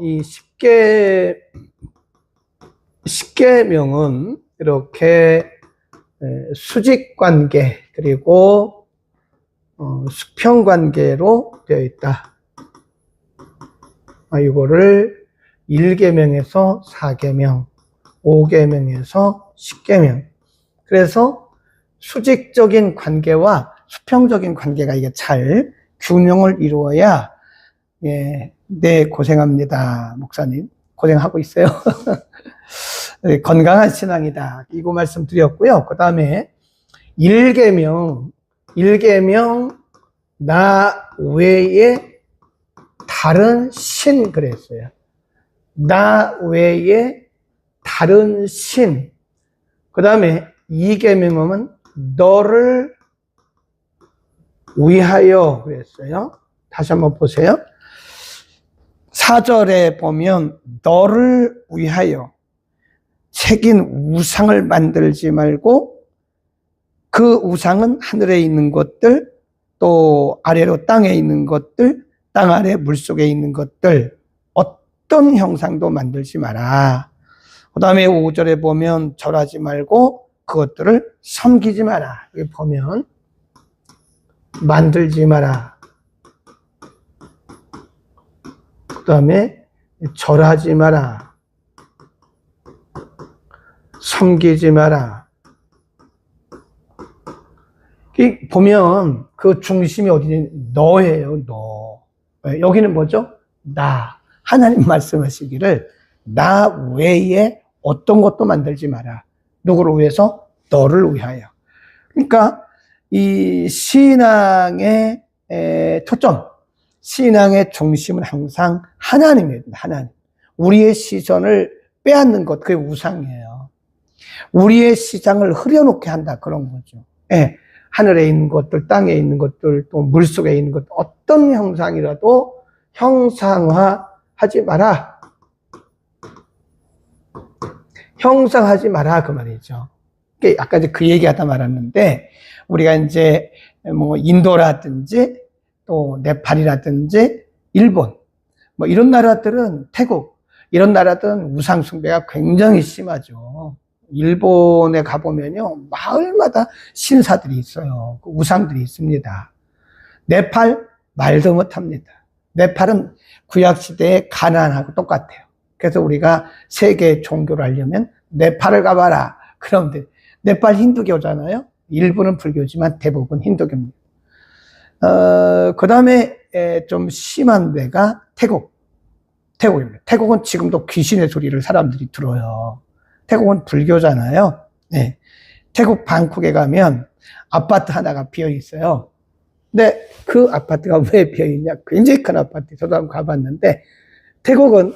이 십계명은 이렇게 수직관계 그리고 수평관계로 되어 있다. 이거를 1계명에서 4계명, 5계명에서 10계명. 그래서 수직적인 관계와 수평적인 관계가 이게 잘 균형을 이루어야, 네, 고생합니다. 목사님. 고생하고 있어요. 건강한 신앙이다. 이거 말씀드렸고요. 그 다음에 1계명, 나 외에 다른 신 그랬어요. 나 외에 다른 신. 그 다음에 2계명은 너를 위하여 그랬어요. 다시 한번 보세요. 4절에 보면 너를 위하여 새긴 우상을 만들지 말고 그 우상은 하늘에 있는 것들 또 아래로 땅에 있는 것들 땅 아래 물속에 있는 것들 어떤 형상도 만들지 마라. 그 다음에 5절에 보면 절하지 말고 그것들을 섬기지 마라. 여기 보면 만들지 마라. 그 다음에 절하지 마라. 섬기지 마라. 보면 그 중심이 어디니? 너예요, 너. 여기는 뭐죠? 나. 하나님 말씀하시기를 나 외에 어떤 것도 만들지 마라. 누구를 위해서? 너를 위하여. 그러니까 이 신앙의 초점, 신앙의 중심은 항상 하나님입니다. 하나님. 우리의 시선을 빼앗는 것, 그게 우상이에요. 우리의 시장을 흐려놓게 한다, 그런 거죠. 하늘에 있는 것들, 땅에 있는 것들, 또 물속에 있는 것, 어떤 형상이라도 형상화하지 마라. 형상하지 마라, 그 말이죠. 아까 이제 그 얘기하다 말았는데, 우리가 이제 뭐 인도라든지, 또 네팔이라든지, 일본, 뭐 이런 나라들은, 태국, 이런 나라들은 우상숭배가 굉장히 심하죠. 일본에 가보면요, 마을마다 신사들이 있어요. 우상들이 있습니다. 네팔, 말도 못합니다. 네팔은 구약시대의 가나안하고 똑같아요. 그래서 우리가 세계 종교를 알려면 네팔을 가봐라. 그런데 네팔 힌두교잖아요. 일부는 불교지만 대부분 힌두교입니다. 그 다음에 좀 심한 데가 태국입니다. 태국은 지금도 귀신의 소리를 사람들이 들어요. 태국은 불교잖아요. 네. 태국 방콕에 가면 아파트 하나가 비어 있어요. 근데 그 아파트가 왜 비어 있냐? 굉장히 큰 아파트. 저도 한번 가봤는데, 태국은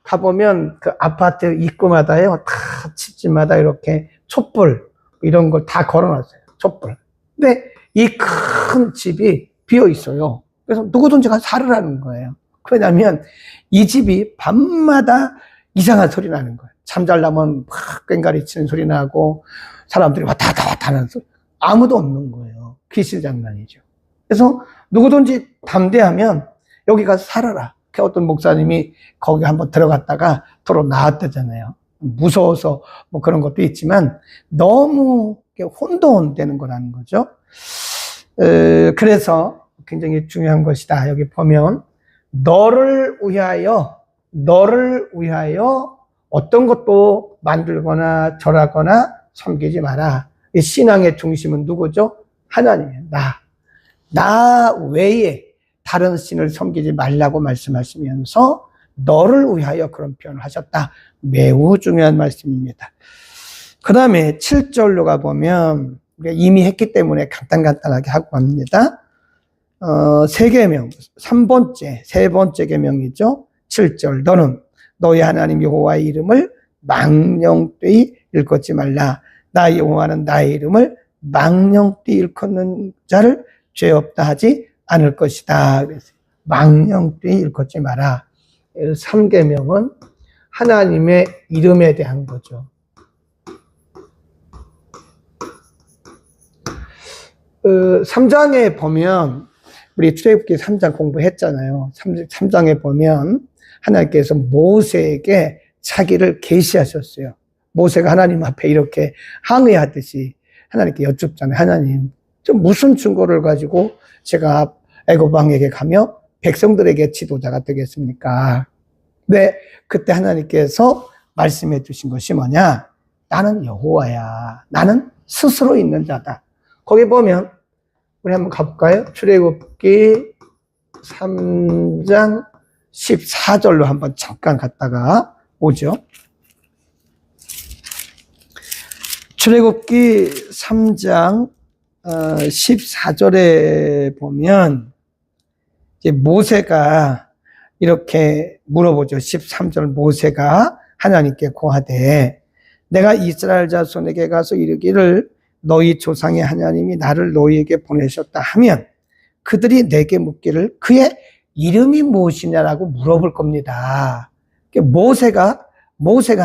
가보면 그 아파트 입구마다요, 다 집집마다 이렇게 촛불, 이런 걸 다 걸어놨어요. 촛불. 근데 이 큰 집이 비어 있어요. 그래서 누구든지 가서 살으라는 거예요. 왜냐면 이 집이 밤마다 이상한 소리 나는 거예요. 잠잘라면 막 꽹가리 치는 소리 나고 사람들이 왔다 갔다 하는 소리. 아무도 없는 거예요. 귀신 장난이죠. 그래서 누구든지 담대하면 여기 가서 살아라. 어떤 목사님이 거기 한번 들어갔다가 도로 나왔다잖아요. 무서워서 뭐 그런 것도 있지만 너무 혼돈되는 거라는 거죠. 그래서 굉장히 중요한 것이다. 여기 보면 너를 위하여 어떤 것도 만들거나 절하거나 섬기지 마라. 신앙의 중심은 누구죠? 하나님이에요. 나 외에 다른 신을 섬기지 말라고 말씀하시면서 너를 위하여 그런 표현을 하셨다. 매우 중요한 말씀입니다. 그 다음에 7절로 가보면 우리가 이미 했기 때문에 간단하게 하고 갑니다. 세 계명, 세 번째 계명이죠. 7절 너는 너희 하나님 여호와의 이름을 망령되이 일컫지 말라. 나 여호와는 나의 이름을 망령되이 일컫는 자를 죄 없다 하지 않을 것이다. 그래서 망령되이 일컫지 마라. 3계명은 하나님의 이름에 대한 거죠. 3장에 보면 우리 출애굽기 3장 공부했잖아요. 3장에 보면 하나님께서 모세에게 자기를 계시하셨어요. 모세가 하나님 앞에 이렇게 항의하듯이 하나님께 여쭙잖아요. 하나님, 좀 무슨 증거를 가지고 제가 애굽 왕에게 가며 백성들에게 지도자가 되겠습니까? 네, 그때 하나님께서 말씀해 주신 것이 뭐냐? 나는 여호와야. 나는 스스로 있는 자다. 거기 보면 우리 한번 가볼까요? 출애굽기 3장 14절로 한번 잠깐 갔다가 오죠. 출애굽기 3장 14절에 보면 이제 모세가 이렇게 물어보죠. 13절 모세가 하나님께 고하되 내가 이스라엘 자손에게 가서 이르기를 너희 조상의 하나님이 나를 너희에게 보내셨다 하면 그들이 내게 묻기를 그의 이름이 무엇이냐라고 물어볼 겁니다. 모세가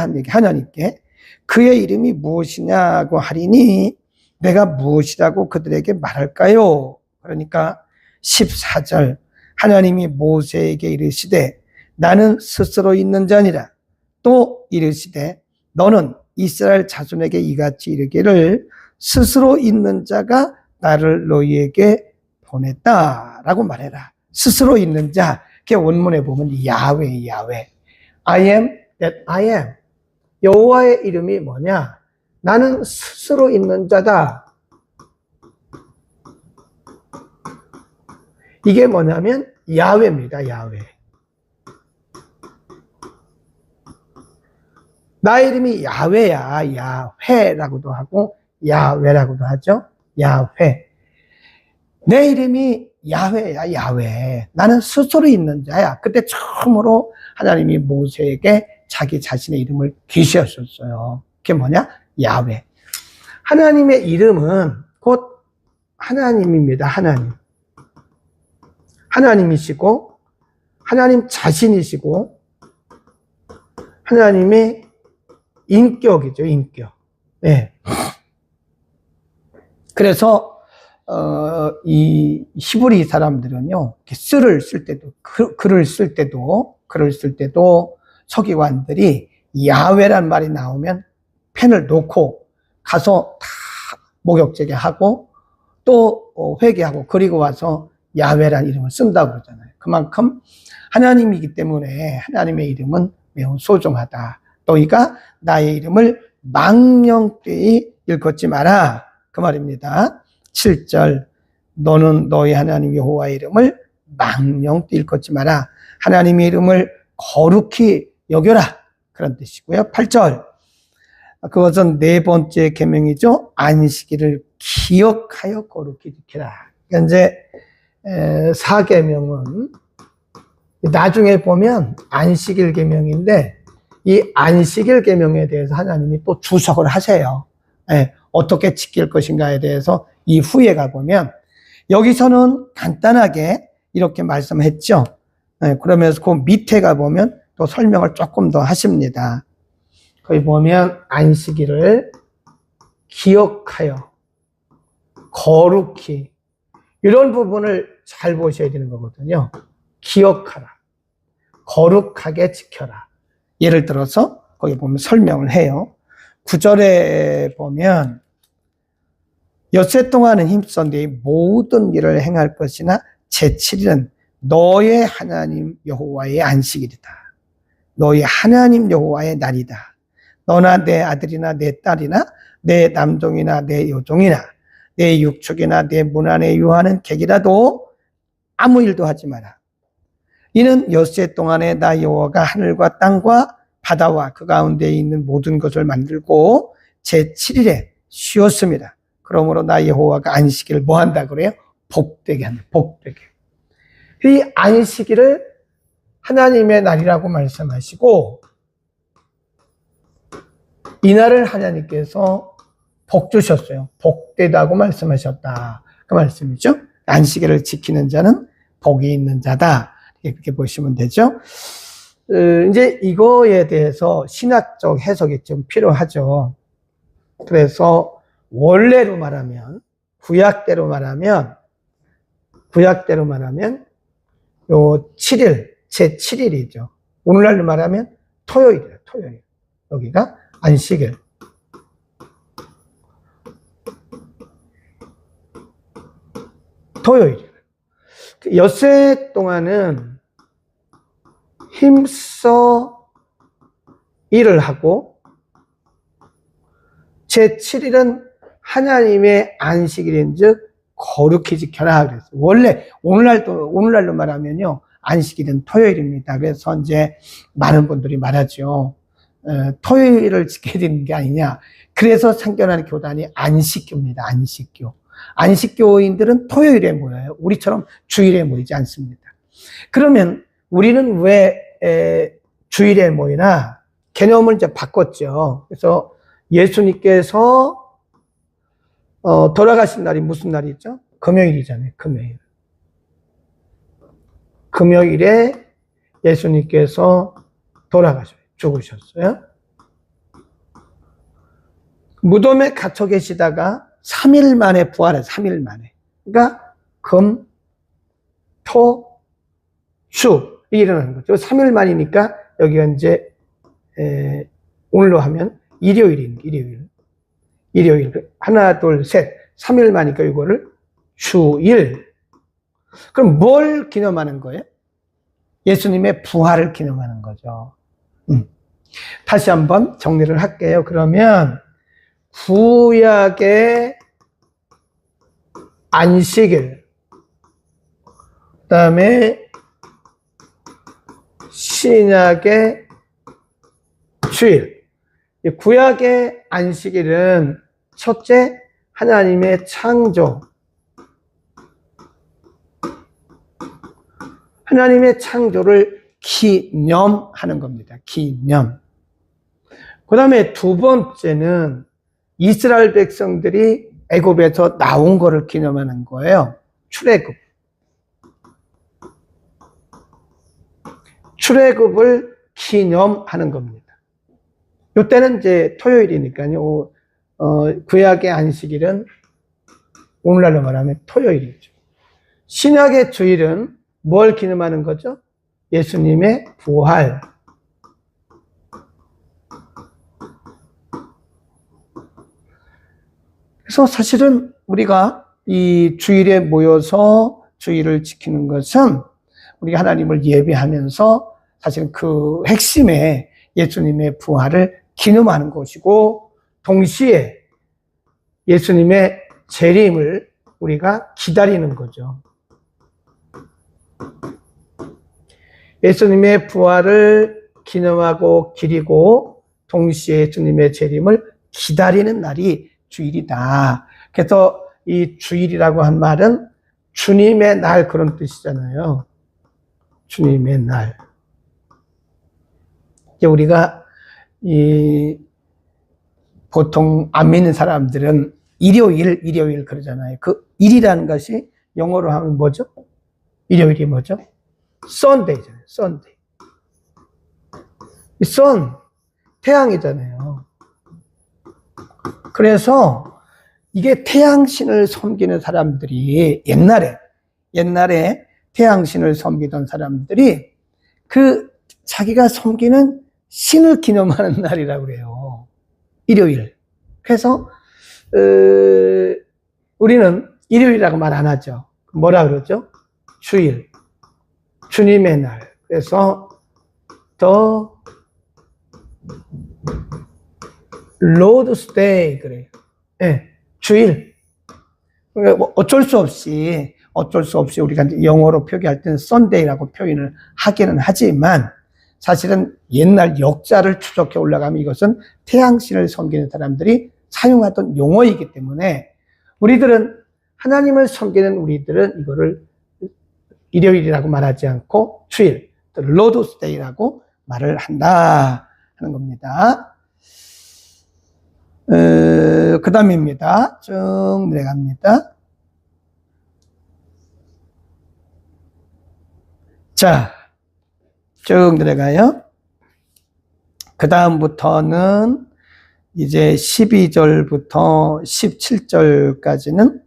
한 얘기 하나님께 그의 이름이 무엇이냐고 하리니 내가 무엇이라고 그들에게 말할까요? 그러니까 14절 하나님이 모세에게 이르시되 나는 스스로 있는 자니라. 또 이르시되 너는 이스라엘 자손에게 이같이 이르기를 스스로 있는 자가 나를 너희에게 보냈다라고 말해라. 스스로 있는 자, 그 원문에 보면 야훼. I am that I am. 여호와의 이름이 뭐냐? 나는 스스로 있는 자다. 이게 뭐냐면 야훼입니다. 야훼. 나의 이름이 야훼야. 야훼라고도 하고 야훼라고도 하죠. 야훼. 내 이름이 야훼야. 야훼. 나는 스스로 있는 자야. 그때 처음으로 하나님이 모세에게 자기 자신의 이름을 계시하셨어요. 그게 뭐냐? 야훼. 하나님의 이름은 곧 하나님입니다. 하나님. 하나님이시고 하나님 자신이시고 하나님의 인격이죠. 인격. 네. 그래서 이 히브리 사람들은요, 글을 쓸 때도 서기관들이 야훼란 말이 나오면 펜을 놓고 가서 다 목욕제게 하고 또 회개하고 그리고 와서 야훼란 이름을 쓴다고 그러잖아요. 그만큼 하나님이기 때문에 하나님의 이름은 매우 소중하다. 너희가 나의 이름을 망령되이 일컫지 마라. 그 말입니다. 7절 너는 너희 하나님 여호와의 이름을 망령되이 일컫지 마라. 하나님의 이름을 거룩히 여겨라. 그런 뜻이고요. 8절 그것은 네 번째 계명이죠. 안식일을 기억하여 거룩히 지켜라. 그러니까 이제 4계명은 나중에 보면 안식일 계명인데 이 안식일 계명에 대해서 하나님이 또 주석을 하세요. 어떻게 지킬 것인가에 대해서 이후에 가보면 여기서는 간단하게 이렇게 말씀했죠. 그러면서 그 밑에 가보면 또 설명을 조금 더 하십니다. 거기 보면 안식일을 기억하여 거룩히 이런 부분을 잘 보셔야 되는 거거든요. 기억하라. 거룩하게 지켜라. 예를 들어서 거기 보면 설명을 해요. 9절에 보면 엿새 동안은 힘써 네 모든 일을 행할 것이나 제7일은 너의 하나님 여호와의 안식일이다. 너의 하나님 여호와의 날이다. 너나 내 아들이나 내 딸이나 내 남종이나 내 여종이나 내 육축이나 내 문 안에 유하는 객이라도 아무 일도 하지 마라. 이는 엿새 동안에 나 여호와가 하늘과 땅과 바다와 그 가운데 있는 모든 것을 만들고 제7일에 쉬었습니다. 그러므로 나 여호와가 안식일을 뭐 한다 그래요? 복되게 한다. 복되게. 이 안식일을 하나님의 날이라고 말씀하시고 이 날을 하나님께서 복 주셨어요. 복되다고 말씀하셨다. 그 말씀이죠. 안식일을 지키는 자는 복이 있는 자다. 이렇게 보시면 되죠. 이제 이거에 대해서 신학적 해석이 좀 필요하죠. 그래서 원래로 말하면, 구약대로 말하면 요 7일, 제7일이죠. 오늘날로 말하면 토요일이에요. 토요일. 여기가 안식일. 토요일. 엿새 동안은 힘써 일을 하고 제7일은 하나님의 안식일인즉 거룩히 지켜라 그랬어요. 원래 오늘날로 말하면요, 안식일은 토요일입니다. 그래서 이제 많은 분들이 말하죠. 토요일을 지켜야 되는 게 아니냐. 그래서 창건하는 교단이 안식교입니다. 안식교. 안식교인들은 토요일에 모여요. 우리처럼 주일에 모이지 않습니다. 그러면 우리는 왜 주일에 모이나? 개념을 이제 바꿨죠. 그래서 예수님께서 돌아가신 날이 무슨 날이죠? 금요일이잖아요. 금요일. 금요일에 예수님께서 돌아가셔요. 죽으셨어요. 무덤에 갇혀 계시다가 3일 만에 부활해요. 3일 만에. 그러니까 금, 토, 수 일어나는 거죠. 3일 만이니까 여기가 이제 오늘로 하면 일요일. 하나, 둘, 셋. 3일 만이니까 이거를 주일. 그럼 뭘 기념하는 거예요? 예수님의 부활을 기념하는 거죠. 다시 한번 정리를 할게요. 그러면 구약의 안식일, 그 다음에 신약의 주일. 구약의 안식일은 첫째, 하나님의 창조. 하나님의 창조를 기념하는 겁니다. 기념. 그 다음에 두 번째는 이스라엘 백성들이 애굽에서 나온 거를 기념하는 거예요. 출애굽. 출애굽을 기념하는 겁니다. 이때는 이제 토요일이니까요. 구약의 안식일은 오늘날로 말하면 토요일이죠. 신약의 주일은 뭘 기념하는 거죠? 예수님의 부활. 그래서 사실은 우리가 이 주일에 모여서 주일을 지키는 것은 우리가 하나님을 예배하면서 사실 그 핵심에 예수님의 부활을 기념하는 것이고, 동시에 예수님의 재림을 우리가 기다리는 거죠. 예수님의 부활을 기념하고 기리고 동시에 주님의 재림을 기다리는 날이 주일이다. 그래서 이 주일이라고 한 말은 주님의 날, 그런 뜻이잖아요. 주님의 날. 우리가 보통 안 믿는 사람들은 일요일 그러잖아요. 그 일이라는 것이 영어로 하면 뭐죠? 일요일이 뭐죠? Sunday잖아요. Sunday. 이 sun, 태양이잖아요. 그래서 이게 태양신을 섬기는 사람들이 옛날에 태양신을 섬기던 사람들이 자기가 섬기는 신을 기념하는 날이라고 그래요. 일요일. 그래서 우리는 일요일이라고 말 안 하죠. 뭐라 그러죠? 주일. 주님의 날. 그래서 The Lord's Day 그래요. 네, 주일. 그러니까 뭐 어쩔 수 없이 우리가 영어로 표기할 때는 Sunday라고 표현을 하기는 하지만, 사실은 옛날 역사를 추적해 올라가면 이것은 태양신을 섬기는 사람들이 사용하던 용어이기 때문에 하나님을 섬기는 우리들은 이거를 일요일이라고 말하지 않고 주일, Lord's Day라고 말을 한다 하는 겁니다. 그 다음입니다. 쭉 내려갑니다. 자, 쭉 내려가요. 그 다음부터는 이제 12절부터 17절까지는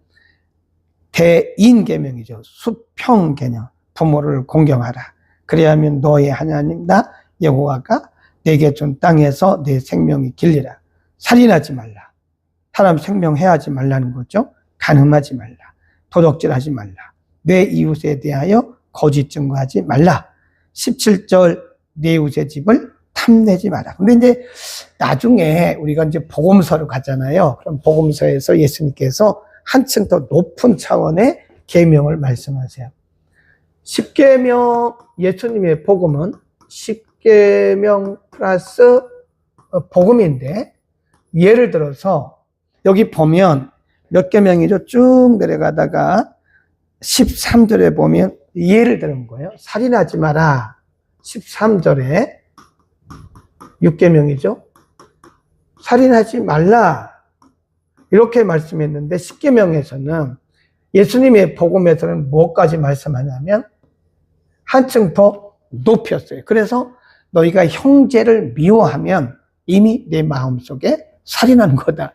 대인계명이죠. 수평 개념. 부모를 공경하라. 그래야하면 너의 하나님 나 여호와가 내게 준 땅에서 내 생명이 길리라. 살인하지 말라. 사람 생명 해하지 말라는 거죠. 간음하지 말라. 도둑질하지 말라. 내 이웃에 대하여 거짓 증거하지 말라. 17절 내 이웃의 집을 탐내지 마라. 근데 이제 나중에 우리가 이제 복음서로 가잖아요. 그럼 복음서에서 예수님께서 한층 더 높은 차원의 계명을 말씀하세요. 10계명, 예수님의 복음은 10계명 플러스 복음인데, 예를 들어서 여기 보면 몇 계명이죠? 쭉 내려가다가 13절에 보면 예를 드는 거예요. 살인하지 마라. 13절에 6계명이죠. 살인하지 말라. 이렇게 말씀했는데 10계명에서는 예수님의 복음에서는 무엇까지 말씀하냐면 한층 더 높였어요. 그래서 너희가 형제를 미워하면 이미 내 마음속에 살인한 거다.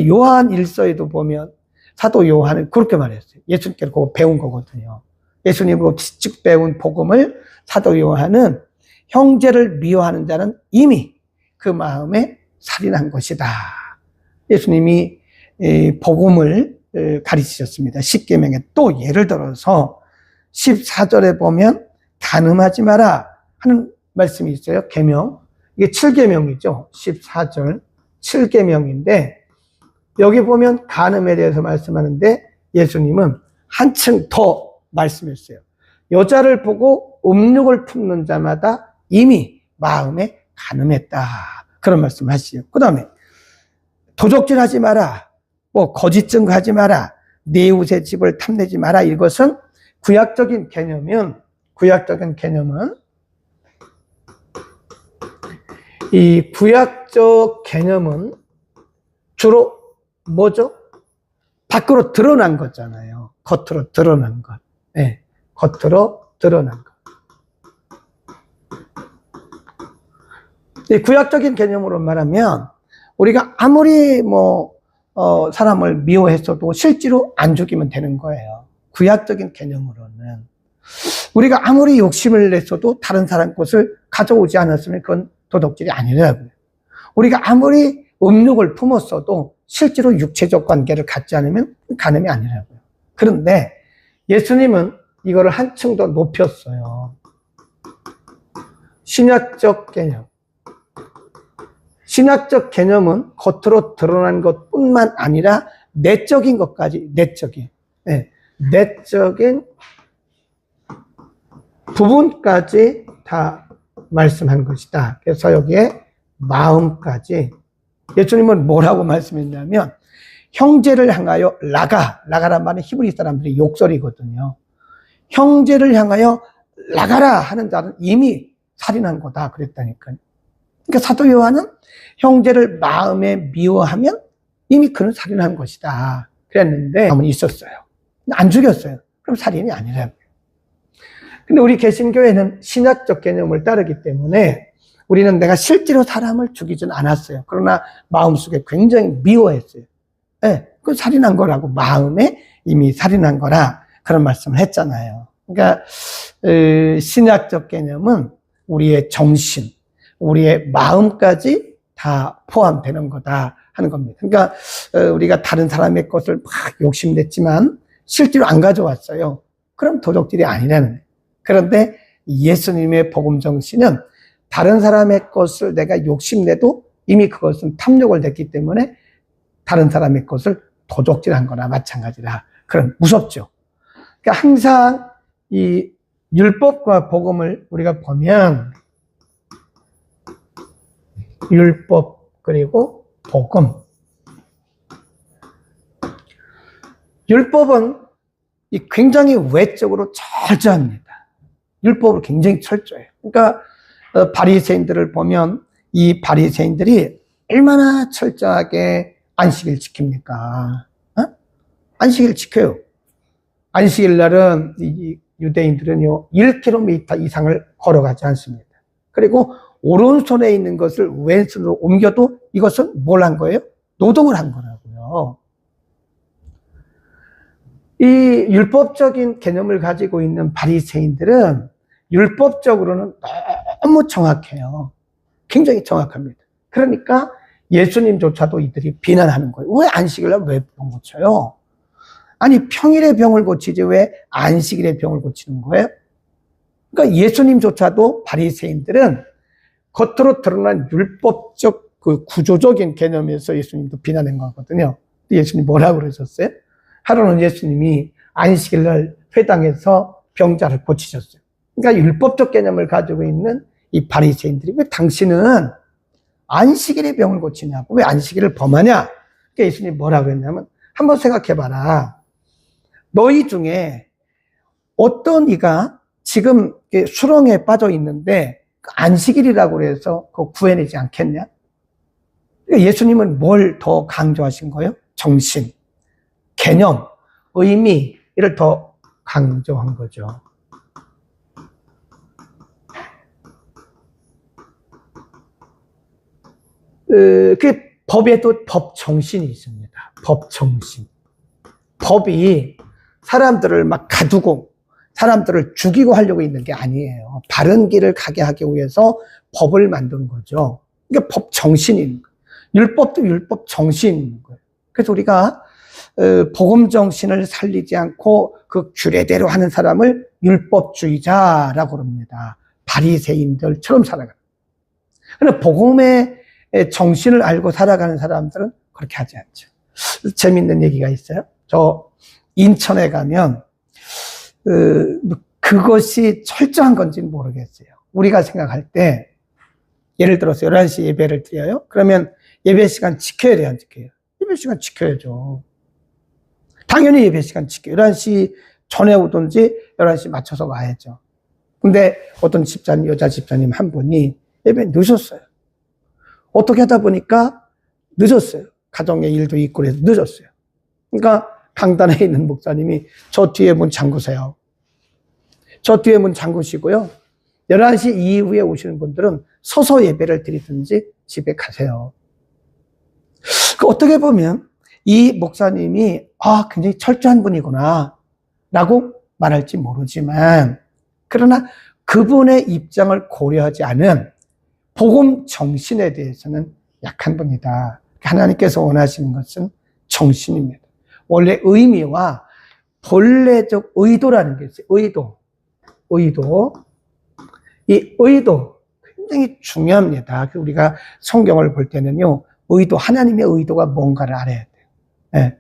요한 1서에도 보면 사도 요한은 그렇게 말했어요. 예수님께서 그거 배운 거거든요. 예수님으로 직접 배운 복음을 사도 요한은 형제를 미워하는 자는 이미 그 마음에 살인한 것이다. 예수님이 복음을 가르치셨습니다. 10계명에 또 예를 들어서 14절에 보면 간음하지 마라 하는 말씀이 있어요. 계명. 이게 7계명이죠. 14절 7계명인데 여기 보면 간음에 대해서 말씀하는데 예수님은 한층 더 말씀했어요. 여자를 보고 음욕을 품는 자마다 이미 마음에 간음했다. 그런 말씀 하시죠. 그 다음에 도적질 하지 마라. 뭐 거짓 증거하지 마라. 내 이웃의 집을 탐내지 마라. 이것은 구약적인 개념은 이 구약적 개념은 주로 뭐죠? 밖으로 드러난 거잖아요. 겉으로 드러난 것. 네, 겉으로 드러난 것. 이 구약적인 개념으로 말하면 우리가 아무리 사람을 미워했어도 실제로 안 죽이면 되는 거예요. 구약적인 개념으로는. 우리가 아무리 욕심을 냈어도 다른 사람 것을 가져오지 않았으면 그건 도둑질이 아니라고요. 우리가 아무리 음욕을 품었어도 실제로 육체적 관계를 갖지 않으면 간음이 아니라고요. 그런데 예수님은 이거를 한층 더 높였어요. 신약적 개념. 신약적 개념은 겉으로 드러난 것뿐만 아니라 내적인 것까지, 내적인 부분까지 다 말씀한 것이다. 그래서 여기에 마음까지 예수님은 뭐라고 말씀했냐면 형제를 향하여 라가란 말은 히브리 사람들의 욕설이거든요. 형제를 향하여 라가라 하는 자는 이미 살인한 거다 그랬다니까요. 그러니까 사도 요한은 형제를 마음에 미워하면 이미 그는 살인한 것이다 그랬는데 마음은 있었어요. 안 죽였어요. 그럼 살인이 아니라고요. 근데 우리 개신교회는 신약적 개념을 따르기 때문에 우리는 내가 실제로 사람을 죽이진 않았어요. 그러나 마음속에 굉장히 미워했어요. 네, 그 살인한 거라고 마음에 이미 살인한 거라 그런 말씀을 했잖아요. 그러니까 신약적 개념은 우리의 정신, 우리의 마음까지 다 포함되는 거다 하는 겁니다. 그러니까 우리가 다른 사람의 것을 막 욕심냈지만 실제로 안 가져왔어요. 그럼 도둑질이 아니라는 거예요. 그런데 예수님의 복음 정신은 다른 사람의 것을 내가 욕심내도 이미 그것은 탐욕을 냈기 때문에 다른 사람의 것을 도둑질한 거나 마찬가지라. 그럼 무섭죠. 그러니까 항상 이 율법과 복음을 우리가 보면 율법 그리고 복음. 율법은 굉장히 외적으로 철저합니다. 율법으로 굉장히 철저해요. 그러니까 바리새인들을 보면 이 바리새인들이 얼마나 철저하게 안식일 지킵니까? 안식일 지켜요. 안식일 날은 이 유대인들은요 1km 이상을 걸어가지 않습니다. 그리고 오른손에 있는 것을 왼손으로 옮겨도 이것은 뭘 한 거예요? 노동을 한 거라고요. 이 율법적인 개념을 가지고 있는 바리새인들은 율법적으로는 너무 정확해요. 굉장히 정확합니다. 그러니까 예수님조차도 이들이 비난하는 거예요. 왜 안식일날 왜 병 고쳐요? 아니 평일에 병을 고치지 왜 안식일에 병을 고치는 거예요? 그러니까 예수님조차도 바리새인들은 겉으로 드러난 율법적 그 구조적인 개념에서 예수님도 비난한 거거든요. 예수님 뭐라고 그러셨어요? 하루는 예수님이 안식일날 회당에서 병자를 고치셨어요. 그러니까 율법적 개념을 가지고 있는 이 바리새인들이 왜 당신은 안식일에 병을 고치냐고, 왜 안식일을 범하냐? 그러니까 예수님이 뭐라고 했냐면 한번 생각해봐라. 너희 중에 어떤 이가 지금 수렁에 빠져 있는데 안식일이라고 해서 그거 구해내지 않겠냐? 그러니까 예수님은 뭘 더 강조하신 거예요? 정신, 개념, 의미, 이를 더 강조한 거죠. 그 법에도 법 정신이 있습니다. 법 정신. 법이 사람들을 막 가두고 사람들을 죽이고 하려고 있는 게 아니에요. 바른 길을 가게 하기 위해서 법을 만든 거죠. 이게 법 정신이 있는 거예요. 율법도 율법 정신이 있는 거예요. 그래서 우리가 복음 정신을 살리지 않고 그 규례대로 하는 사람을 율법주의자라고 그럽니다. 바리새인들처럼 살아가는. 그런데 복음의 정신을 알고 살아가는 사람들은 그렇게 하지 않죠. 재밌는 얘기가 있어요. 저 인천에 가면 그것이 철저한 건지는 모르겠어요. 우리가 생각할 때 예를 들어서 11시 예배를 드려요. 그러면 예배 시간 지켜야 돼요, 안 지켜요? 예배 시간 지켜야죠. 당연히 예배 시간 지켜요. 11시 전에 오든지 11시 맞춰서 와야죠. 근데 어떤 집사님, 여자 집사님 한 분이 예배 늦었어요. 어떻게 하다 보니까 늦었어요. 가정의 일도 있고 그래서 늦었어요. 그러니까 강단에 있는 목사님이 저 뒤에 문 잠그세요. 저 뒤에 문 잠그시고요. 11시 이후에 오시는 분들은 서서 예배를 드리든지 집에 가세요. 어떻게 보면 이 목사님이 굉장히 철저한 분이구나 라고 말할지 모르지만, 그러나 그분의 입장을 고려하지 않은 복음 정신에 대해서는 약한 분이다. 하나님께서 원하시는 것은 정신입니다. 원래 의미와 본래적 의도라는 게 있어요. 의도. 이 의도 굉장히 중요합니다. 우리가 성경을 볼 때는요, 의도, 하나님의 의도가 뭔가를 알아야 돼요.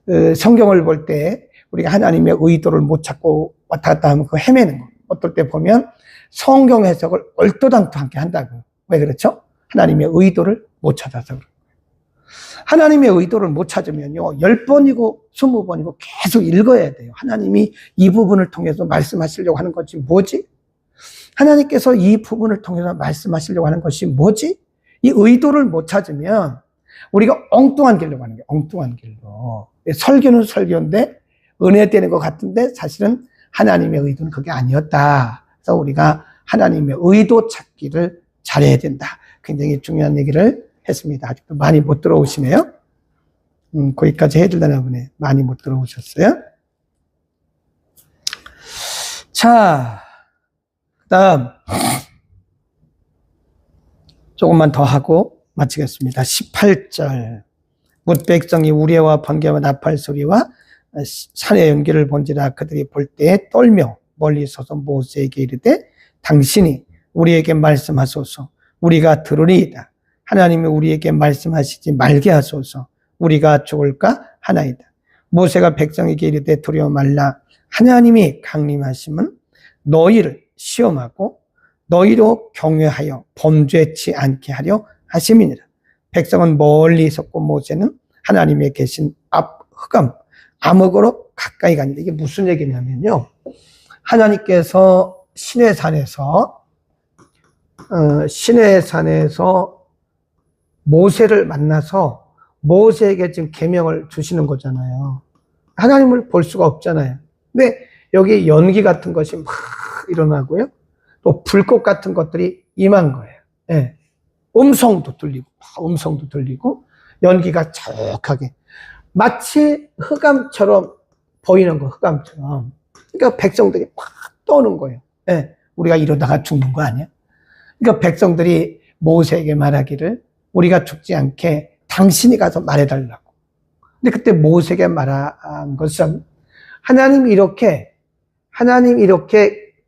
네. 성경을 볼 때 우리가 하나님의 의도를 못 찾고 왔다 갔다 하면 그 헤매는 거. 어떨 때 보면 성경 해석을 얼토당토하게 한다고요. 왜 그렇죠? 하나님의 의도를 못 찾아서 그래요. 하나님의 의도를 못 찾으면요, 10번이고 20번이고 계속 읽어야 돼요. 하나님이 이 부분을 통해서 말씀하시려고 하는 것이 뭐지? 하나님께서 이 부분을 통해서 말씀하시려고 하는 것이 뭐지? 이 의도를 못 찾으면 우리가 엉뚱한 길로 가는 거예요. 엉뚱한 길로. 설교는 설교인데 은혜되는 것 같은데 사실은 하나님의 의도는 그게 아니었다. 그래서 우리가 하나님의 의도 찾기를 잘해야 된다. 굉장히 중요한 얘기를 했습니다. 아직도 많이 못 들어오시네요. 거기까지 해주려나 보네. 많이 못 들어오셨어요. 자, 그 다음 조금만 더 하고 마치겠습니다. 18절. 뭇 백성이 우레와 번개와 나팔 소리와 산의 연기를 본지라 그들이 볼 때에 떨며 멀리 서서 모세에게 이르되 당신이 우리에게 말씀하소서. 우리가 들으리이다. 하나님이 우리에게 말씀하시지 말게 하소서. 우리가 죽을까 하나이다. 모세가 백성에게 이르되 두려워 말라. 하나님이 강림하심은 너희를 시험하고 너희로 경외하여 범죄치 않게 하려 하심이니라. 백성은 멀리 있었고 모세는 하나님의 계신 앞 흑암 암흑으로 가까이 가니라. 이게 무슨 얘기냐면요, 하나님께서 시내산에서 모세를 만나서 모세에게 지금 계명을 주시는 거잖아요. 하나님을 볼 수가 없잖아요. 근데 여기 연기 같은 것이 막 일어나고요, 또 불꽃 같은 것들이 임한 거예요. 네. 음성도 들리고 연기가 촉하게 마치 흑암처럼 보이는 거, 흑암처럼. 그러니까 백성들이 막 떠오는 거예요. 네. 우리가 이러다가 죽는 거 아니야? 그러니까 백성들이 모세에게 말하기를 우리가 죽지 않게 당신이 가서 말해달라고. 근데 그때 모세에게 말한 것은 하나님 이렇게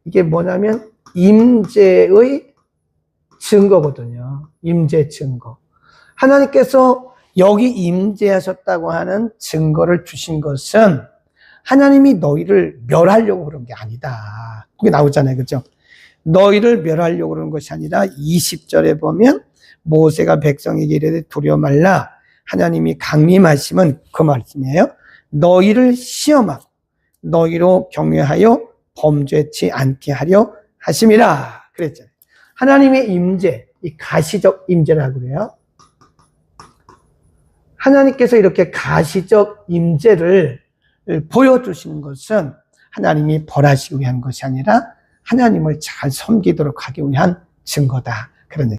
이게 뭐냐면 임재의 증거거든요. 임재 증거. 하나님께서 여기 임재하셨다고 하는 증거를 주신 것은 하나님이 너희를 멸하려고 그런 게 아니다. 그게 나오잖아요. 그죠? 너희를 멸하려고 그런 것이 아니라 20절에 보면 모세가 백성에게 이르되 두려워 말라. 하나님이 강림하심은 그 말씀이에요. 너희를 시험하고 너희로 경외하여 범죄치 않게 하려 하심이라. 그랬잖아요. 하나님의 임재, 이 가시적 임재라고 그래요. 하나님께서 이렇게 가시적 임재를 보여주시는 것은 하나님이 벌하시기 위한 것이 아니라 하나님을 잘 섬기도록 하기 위한 증거다. 그런 얘기.